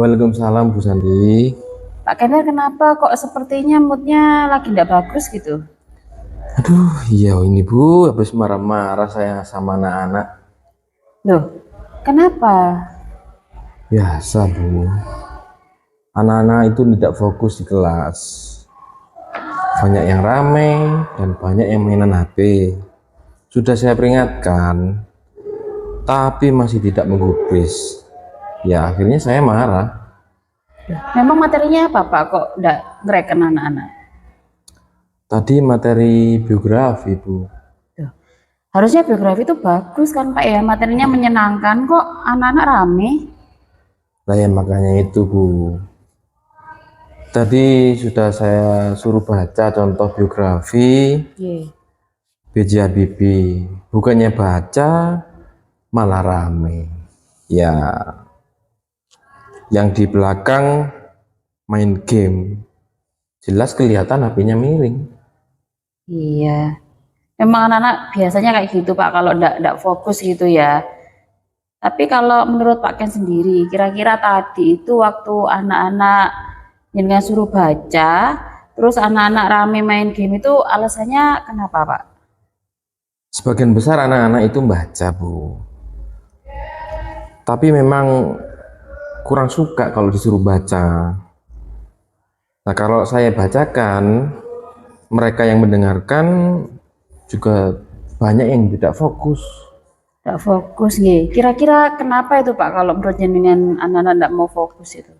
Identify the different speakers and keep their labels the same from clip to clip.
Speaker 1: Waalaikumsalam Bu Santi.
Speaker 2: Pak Kendar, kenapa kok sepertinya moodnya lagi tidak bagus gitu?
Speaker 1: Aduh, iya ini Bu, habis marah-marah saya sama anak-anak.
Speaker 2: Loh, kenapa?
Speaker 1: Biasa Bu, anak-anak itu tidak fokus di kelas. Banyak yang rame dan banyak yang mainan HP. Sudah saya peringatkan, tapi masih tidak menggubris. Ya akhirnya saya marah.
Speaker 2: Memang materinya apa Pak kok tidak ngereken anak-anak?
Speaker 1: Tadi materi biografi Bu.
Speaker 2: Loh, harusnya biografi itu bagus kan Pak ya, materinya menyenangkan kok anak-anak rame.
Speaker 1: Lah ya makanya itu Bu. Tadi sudah saya suruh baca contoh biografi B.J. Habibie. Bukannya baca, malah rame. Ya, yang di belakang main game. Jelas kelihatan HP-nya miring.
Speaker 2: Iya, memang anak-anak biasanya kayak gitu Pak, kalau tidak fokus gitu ya. Tapi kalau menurut Pak Ken sendiri, kira-kira tadi itu waktu anak-anak jenengan suruh baca, terus anak-anak rame main game itu alasannya kenapa Pak?
Speaker 1: Sebagian besar anak-anak itu baca, Bu. Tapi memang kurang suka kalau disuruh baca. Nah, kalau saya bacakan, mereka yang mendengarkan juga banyak yang tidak fokus.
Speaker 2: Tidak fokus nih. Kira-kira kenapa itu Pak kalau menurut jenengan anak-anak tidak mau fokus itu?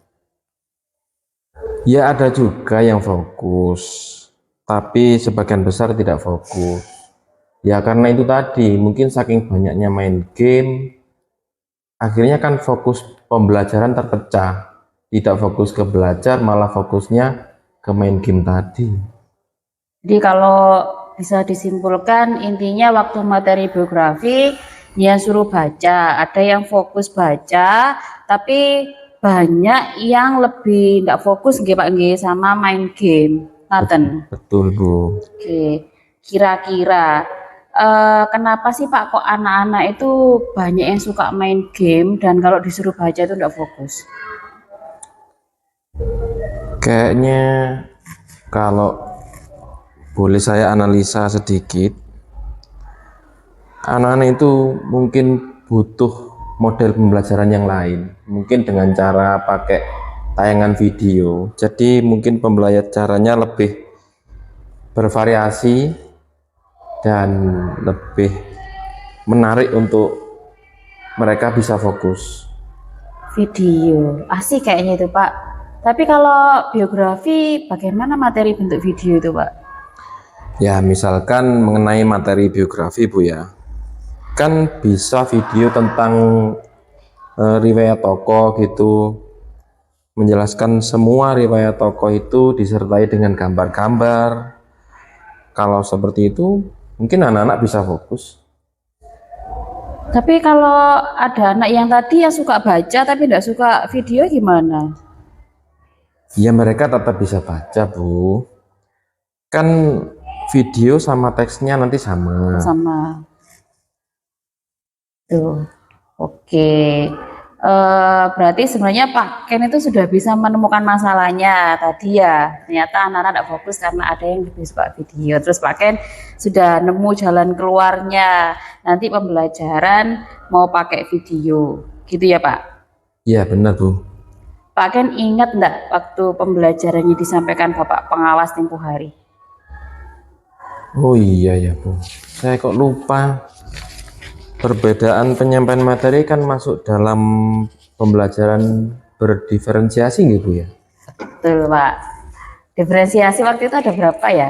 Speaker 1: Ya ada juga yang fokus, tapi sebagian besar tidak fokus. Ya karena itu tadi, mungkin saking banyaknya main game, akhirnya kan fokus pembelajaran terpecah. Tidak fokus ke belajar, malah fokusnya ke main game tadi.
Speaker 2: Jadi kalau bisa disimpulkan intinya waktu materi biografi dia suruh baca, ada yang fokus baca, tapi banyak yang lebih tidak fokus nggih Pak nggih sama main game. Ngaten.
Speaker 1: Betul Bu.
Speaker 2: Oke, kira-kira kenapa sih Pak kok anak-anak itu banyak yang suka main game dan kalau disuruh baca itu tidak fokus?
Speaker 1: Kayaknya kalau boleh saya analisa sedikit, anak-anak itu mungkin butuh model pembelajaran yang lain, mungkin dengan cara pakai tayangan video. Jadi mungkin pembelajarannya lebih bervariasi dan lebih menarik untuk mereka bisa fokus.
Speaker 2: Video, asik kayaknya itu Pak. Tapi kalau biografi, bagaimana materi bentuk video itu Pak?
Speaker 1: Ya misalkan mengenai materi biografi Bu ya, kan bisa video tentang riwayat tokoh gitu, menjelaskan semua riwayat tokoh itu disertai dengan gambar-gambar. Kalau seperti itu mungkin anak-anak bisa fokus.
Speaker 2: Tapi kalau ada anak yang tadi yang suka baca tapi tidak suka video gimana?
Speaker 1: Ya mereka tetap bisa baca Bu, kan video sama teksnya nanti sama.
Speaker 2: Sama. Tuh, oke. Berarti sebenarnya Pak Ken itu sudah bisa menemukan masalahnya tadi ya. Ternyata anak-anak tidak fokus karena ada yang lebih suka video. Terus Pak Ken sudah nemu jalan keluarnya. Nanti pembelajaran mau pakai video, gitu ya Pak?
Speaker 1: Iya benar Bu.
Speaker 2: Pak Ken ingat enggak waktu pembelajarannya disampaikan Bapak pengawas tempo hari?
Speaker 1: Oh iya ya Bu, saya kok lupa. Perbedaan penyampaian materi kan masuk dalam pembelajaran berdiferensiasi gitu Bu ya?
Speaker 2: Betul Pak. Diferensiasi waktu itu ada berapa ya?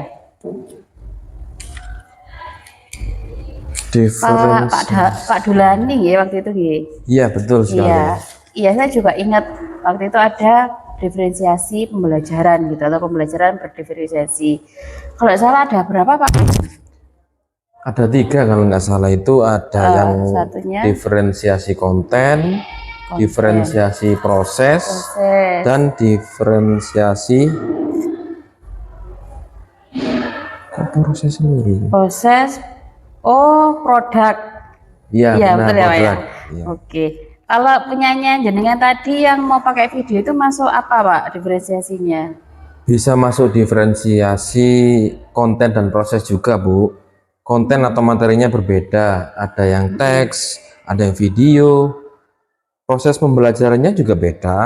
Speaker 2: Pak Dulani ya waktu itu ya?
Speaker 1: Iya betul sekali.
Speaker 2: Iya, saya juga ingat waktu itu ada diferensiasi pembelajaran gitu atau pembelajaran berdiferensiasi. Kalau salah ada berapa Pak?
Speaker 1: Ada 3 kalau nggak salah, itu ada yang
Speaker 2: satunya
Speaker 1: diferensiasi konten, diferensiasi proses, dan diferensiasi proses sendiri.
Speaker 2: Proses, produk.
Speaker 1: Iya,
Speaker 2: Iya
Speaker 1: benar,
Speaker 2: betul ya Pak ya.
Speaker 1: produk. Ya.
Speaker 2: Oke. Kalau penyanyian jenengan tadi yang mau pakai video itu masuk apa Pak diferensiasinya?
Speaker 1: Bisa masuk diferensiasi konten dan proses juga, Bu. Konten atau materinya berbeda, ada yang teks, ada yang video. Proses pembelajarannya juga beda,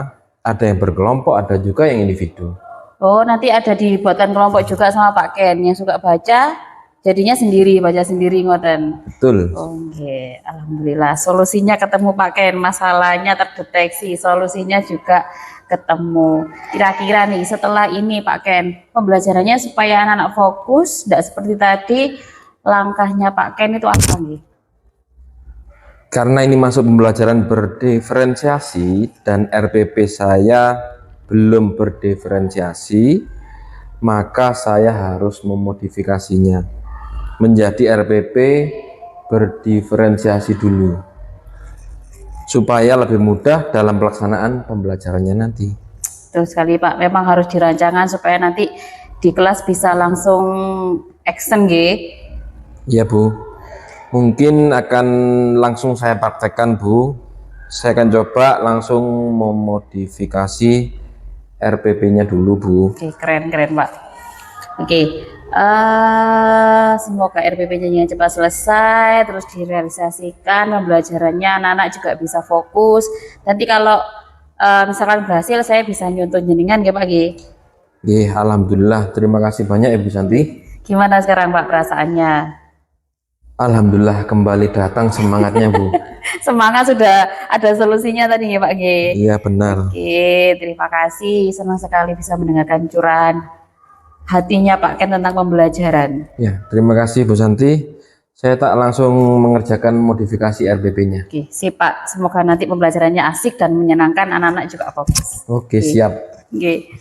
Speaker 1: ada yang berkelompok, ada juga yang individu.
Speaker 2: Oh, nanti ada dibuatkan kelompok juga sama Pak Ken yang suka baca, jadinya sendiri, baca sendiri ngoten.
Speaker 1: Betul.
Speaker 2: Oke, alhamdulillah solusinya ketemu Pak Ken, masalahnya terdeteksi, solusinya juga ketemu. Kira-kira nih setelah ini Pak Ken, pembelajarannya supaya anak-anak fokus, tidak seperti tadi, langkahnya Pak Ken itu apa nih?
Speaker 1: Karena ini masuk pembelajaran berdiferensiasi dan RPP saya belum berdiferensiasi, maka saya harus memodifikasinya menjadi RPP berdiferensiasi dulu supaya lebih mudah dalam pelaksanaan pembelajarannya nanti.
Speaker 2: Terus sekali Pak, memang harus dirancangkan supaya nanti di kelas bisa langsung action
Speaker 1: Ya Bu, mungkin akan langsung saya praktekkan Bu. Saya akan coba langsung memodifikasi RPP-nya dulu Bu.
Speaker 2: Oke, keren Pak. Oke, semoga RPP-nya cepat selesai, terus direalisasikan pembelajarannya, anak-anak juga bisa fokus. Nanti kalau misalkan berhasil, saya bisa nyontoh jenengan ya Pak
Speaker 1: Alhamdulillah, terima kasih banyak Ibu Santi.
Speaker 2: Gimana sekarang Pak perasaannya?
Speaker 1: Alhamdulillah kembali datang semangatnya Bu.
Speaker 2: Semangat sudah ada solusinya tadi ya Pak
Speaker 1: Iya benar.
Speaker 2: Oke, terima kasih, senang sekali bisa mendengarkan curahan hatinya Pak Ken tentang pembelajaran.
Speaker 1: Ya, terima kasih Bu Santi. Saya tak langsung mengerjakan modifikasi RPP-nya.
Speaker 2: Oke, sip Pak. Semoga nanti pembelajarannya asik dan menyenangkan, anak-anak juga fokus.
Speaker 1: Oke, siap.
Speaker 2: Oke.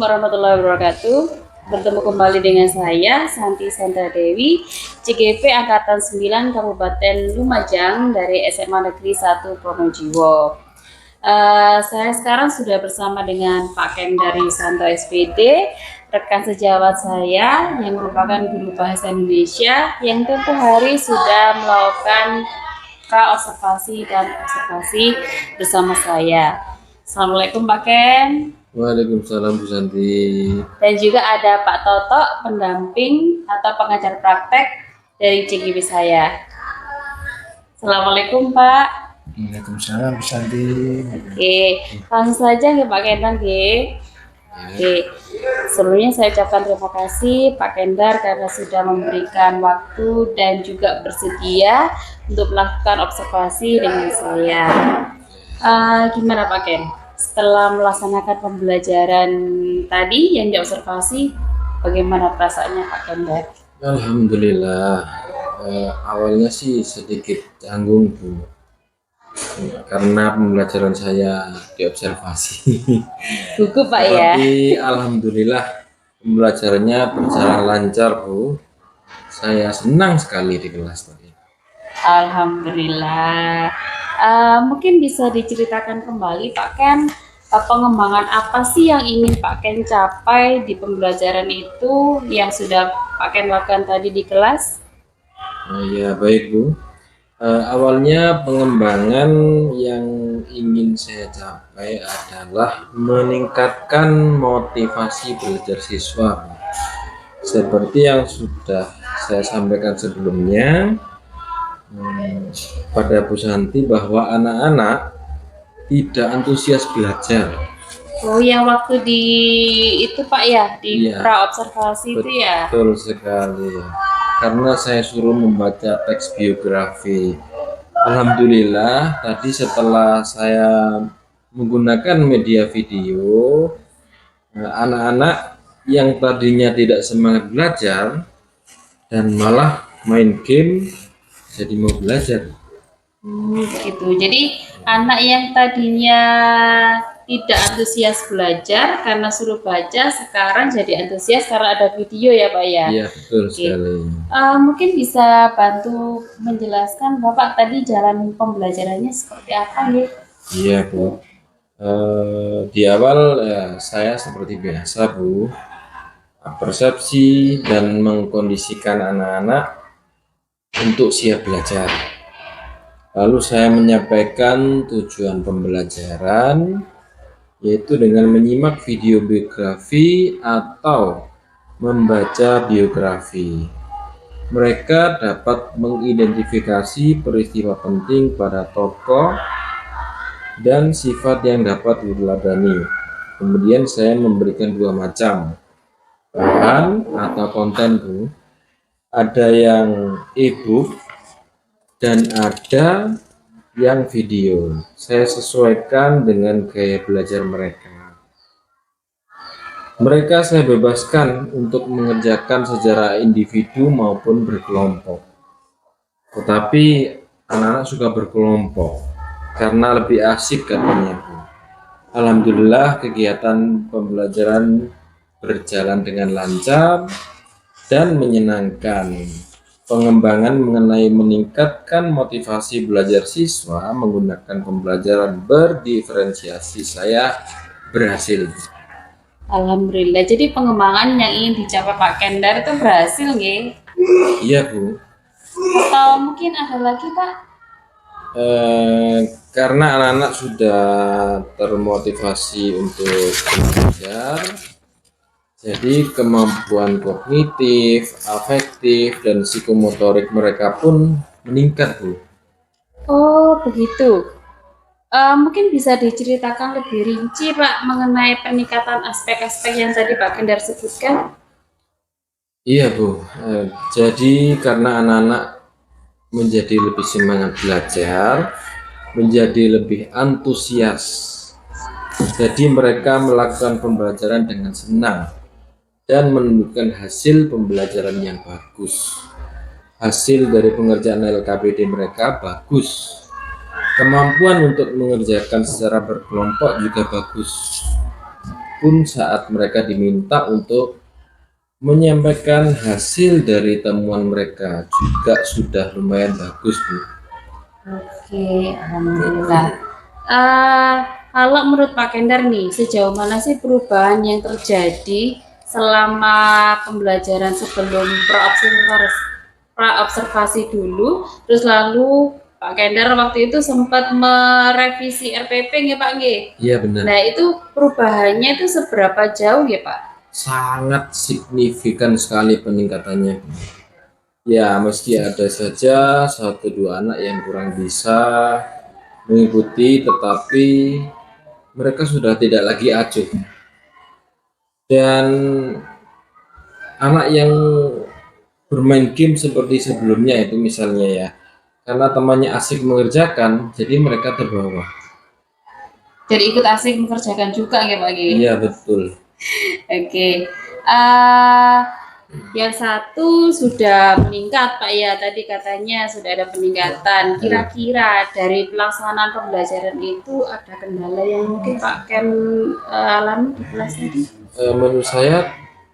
Speaker 2: warahmatullahi wabarakatuh. Bertemu kembali dengan saya, Santi Sandra Dewi, CGP Angkatan 9 Kabupaten Lumajang dari SMA Negeri 1 Pronojiwo. Saya sekarang sudah bersama dengan Pak Ken dari Santo SPD, rekan sejawat saya yang merupakan guru bahasa Indonesia yang tempoh hari sudah melakukan pra-observasi dan observasi bersama saya. Assalamualaikum Pak Ken.
Speaker 1: Waalaikumsalam Bu Santi.
Speaker 2: Dan juga ada Pak Toto, pendamping atau pengajar praktek dari CGP saya. Assalamualaikum Pak.
Speaker 3: Waalaikumsalam Bu Santi.
Speaker 2: Oke, langsung saja ya Pak Kendar. Oke, sebelumnya saya ucapkan terima kasih Pak Kendar karena sudah memberikan waktu dan juga bersedia untuk melakukan observasi dengan saya. Gimana Pak Ken? Setelah melaksanakan pembelajaran tadi yang diobservasi, bagaimana perasaannya Pak Kendar?
Speaker 1: Alhamdulillah. Awalnya sih sedikit canggung Bu, karena pembelajaran saya diobservasi.
Speaker 2: Gugup Pak ya?
Speaker 1: Tapi alhamdulillah pembelajarannya berjalan lancar Bu. Saya senang sekali di kelas tadi.
Speaker 2: Alhamdulillah. Mungkin bisa diceritakan kembali Pak Ken, pengembangan apa sih yang ingin Pak Ken capai di pembelajaran itu yang sudah Pak Ken lakukan tadi di kelas?
Speaker 1: Ya baik Bu. Awalnya pengembangan yang ingin saya capai adalah meningkatkan motivasi belajar siswa Bu. Seperti yang sudah saya sampaikan sebelumnya pada Bu Santi, bahwa anak-anak tidak antusias belajar.
Speaker 2: Oh, yang waktu di itu Pak ya, di
Speaker 1: Iya.
Speaker 2: pra-observasi itu ya?
Speaker 1: Betul sekali. Karena saya suruh membaca teks biografi. Alhamdulillah tadi setelah saya menggunakan media video, anak-anak yang tadinya tidak semangat belajar dan malah main game jadi mau belajar.
Speaker 2: Gitu. Jadi anak yang tadinya tidak antusias belajar karena suruh baca, sekarang jadi antusias karena ada video ya Pak ya?
Speaker 1: Iya betul sekali.
Speaker 2: Mungkin bisa bantu menjelaskan Bapak tadi jalan pembelajarannya seperti apa nih?
Speaker 1: Iya Bu. Di awal saya seperti biasa Bu, persepsi dan mengkondisikan anak-anak untuk siap belajar. Lalu saya menyampaikan tujuan pembelajaran, yaitu dengan menyimak video biografi atau membaca biografi. Mereka dapat mengidentifikasi peristiwa penting pada tokoh dan sifat yang dapat diteladani. Kemudian saya memberikan dua macam bahan atau konten Bu. Ada yang e-book dan ada yang video. Saya sesuaikan dengan gaya belajar mereka. Mereka saya bebaskan untuk mengerjakan secara individu maupun berkelompok. Tetapi anak-anak suka berkelompok karena lebih asik katanya Bu. Alhamdulillah kegiatan pembelajaran berjalan dengan lancar dan menyenangkan. Pengembangan mengenai meningkatkan motivasi belajar siswa menggunakan pembelajaran berdiferensiasi saya berhasil.
Speaker 2: Alhamdulillah. Jadi pengembangan yang ingin dicapai Pak Kendar itu berhasil nggih?
Speaker 1: Iya Bu.
Speaker 2: Atau mungkin ada lagi Pak?
Speaker 1: Karena anak-anak sudah termotivasi untuk belajar, jadi kemampuan kognitif, afektif, dan psikomotorik mereka pun meningkat Bu.
Speaker 2: Oh begitu. Mungkin bisa diceritakan lebih rinci Pak mengenai peningkatan aspek-aspek yang tadi Pak Kendar sebutkan.
Speaker 1: Iya Bu, jadi karena anak-anak menjadi lebih semangat belajar, menjadi lebih antusias, jadi mereka melakukan pembelajaran dengan senang dan menunjukkan hasil pembelajaran yang bagus. Hasil dari pengerjaan LKPD mereka bagus. Kemampuan untuk mengerjakan secara berkelompok juga bagus. pun saat mereka diminta untuk menyampaikan hasil dari temuan mereka juga sudah lumayan bagus, Bu.
Speaker 2: Oke, alhamdulillah. Eh, Kalau menurut Pak Kendar nih, sejauh mana sih perubahan yang terjadi selama pembelajaran sebelum praobservasi dulu, terus lalu Pak Kendar waktu itu sempat merevisi RPP nggak Pak nggih?
Speaker 1: Iya benar.
Speaker 2: Nah itu perubahannya itu seberapa jauh ya Pak?
Speaker 1: Sangat signifikan sekali peningkatannya. Ya, meski ada saja satu dua anak yang kurang bisa mengikuti, tetapi mereka sudah tidak lagi acuh. Dan anak yang bermain game seperti sebelumnya itu misalnya ya, karena temannya asik mengerjakan, jadi mereka terbawa.
Speaker 2: Jadi ikut asik mengerjakan juga ya Pak nggih?
Speaker 1: Iya betul.
Speaker 2: Oke. Yang satu sudah meningkat Pak ya, tadi katanya sudah ada peningkatan. Kira-kira dari pelaksanaan pembelajaran itu ada kendala yang mungkin Pak Ken alami di kelas tadi?
Speaker 1: Menurut saya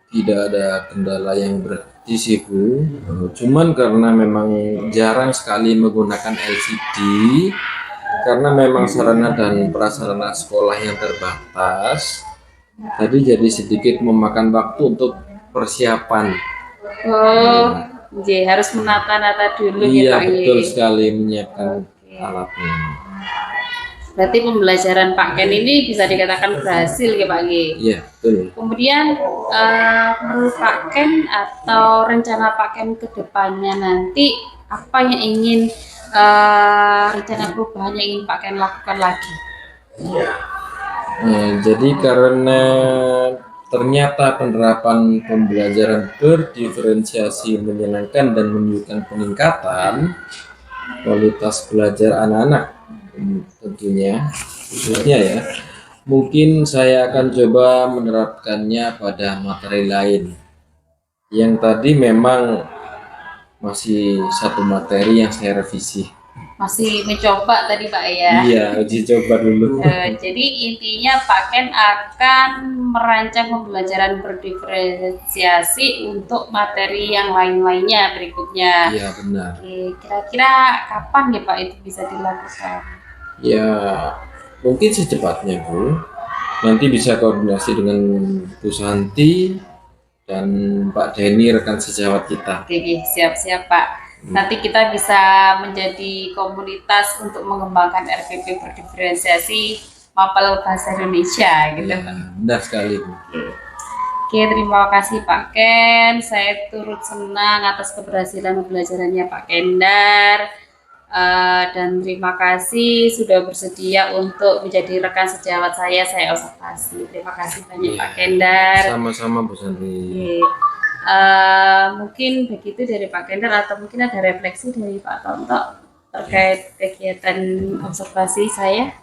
Speaker 1: tidak ada kendala yang berarti sih Bu. Cuman karena memang jarang sekali menggunakan LCD, karena memang sarana dan prasarana sekolah yang terbatas, tadi jadi sedikit memakan waktu untuk persiapan.
Speaker 2: Oh, jadi harus menata-nata dulu ya
Speaker 1: Iya
Speaker 2: Pak
Speaker 1: betul
Speaker 2: Ye.
Speaker 1: sekali menyiapkan
Speaker 2: Oke.
Speaker 1: alatnya.
Speaker 2: Berarti pembelajaran Pak Ken ini bisa dikatakan berhasil ya Pak Ye.
Speaker 1: Iya betul.
Speaker 2: Kemudian menurut Pak Ken atau rencana Pak Ken ke depannya nanti apa yang ingin rencana perubahan yang ingin Pak Ken lakukan lagi?
Speaker 1: Jadi karena ternyata penerapan pembelajaran berdiferensiasi menyenangkan dan menunjukkan peningkatan kualitas belajar anak-anak, tentunya khususnya ya, mungkin saya akan coba menerapkannya pada materi lain yang tadi memang masih satu materi yang saya revisi.
Speaker 2: Masih mencoba tadi Pak ya.
Speaker 1: Iya, uji coba dulu.
Speaker 2: Jadi intinya Pak Ken akan merancang pembelajaran berdiferensiasi untuk materi yang lain-lainnya berikutnya.
Speaker 1: Iya benar.
Speaker 2: Oke, kira-kira kapan ya Pak itu bisa dilakukan?
Speaker 1: Ya mungkin secepatnya Bu. Nanti bisa koordinasi dengan Bu Santi dan Pak Denny rekan sejawat kita.
Speaker 2: Oke, siap-siap Pak. Nanti kita bisa menjadi komunitas untuk mengembangkan RPP berdiferensiasi mapel bahasa Indonesia gitu.
Speaker 1: Ya, benar sekali Bu.
Speaker 2: Oke, terima kasih Pak Ken. Saya turut senang atas keberhasilan pembelajarannya Pak Kendar. Dan terima kasih sudah bersedia untuk menjadi rekan sejawat saya observasi. Terima kasih banyak Pak Kendar.
Speaker 1: Sama-sama Bu Santi.
Speaker 2: Oke. Mungkin begitu dari Pak Kendar atau mungkin ada refleksi dari Pak Tonto terkait kegiatan observasi saya.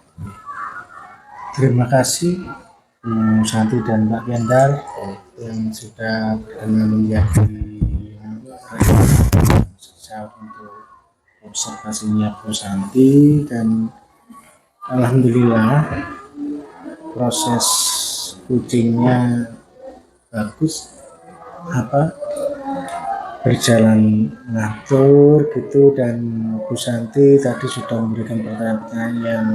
Speaker 3: Terima kasih Bu Santi dan Pak Kendar yang sudah berkenan menjadi sejawat untuk observasinya Bu Santi, dan alhamdulillah proses coachingnya bagus, berjalan ngatur gitu, dan Bu Santi tadi sudah memberikan pertanyaan-pertanyaan yang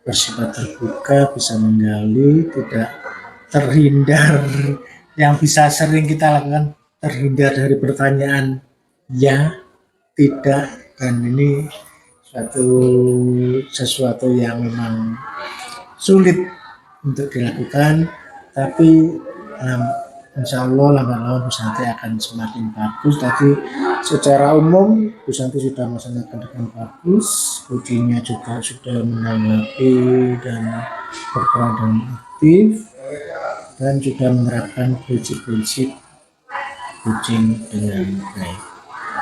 Speaker 3: bersifat terbuka, bisa menggali, tidak terhindar yang bisa sering kita lakukan, terhindar dari pertanyaan ya, tidak, dan ini sesuatu yang memang sulit untuk dilakukan, tapi insya Allah lambat laun Bu Santi akan semakin bagus. Tadi secara umum Bu Santi sudah melaksanakan dengan bagus, coachingnya juga sudah menanggapi dan berperan dan aktif, dan juga menerapkan prinsip-prinsip coaching dengan baik.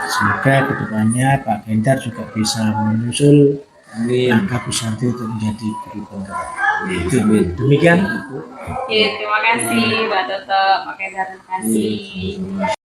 Speaker 3: Semoga kedepannya Pak Kendar juga bisa menyusul langkah Bu Santi untuk menjadi guru penggerak. Demikian.
Speaker 2: Oke, terima kasih Mbak Toto, Pak Kendar, terima kasih.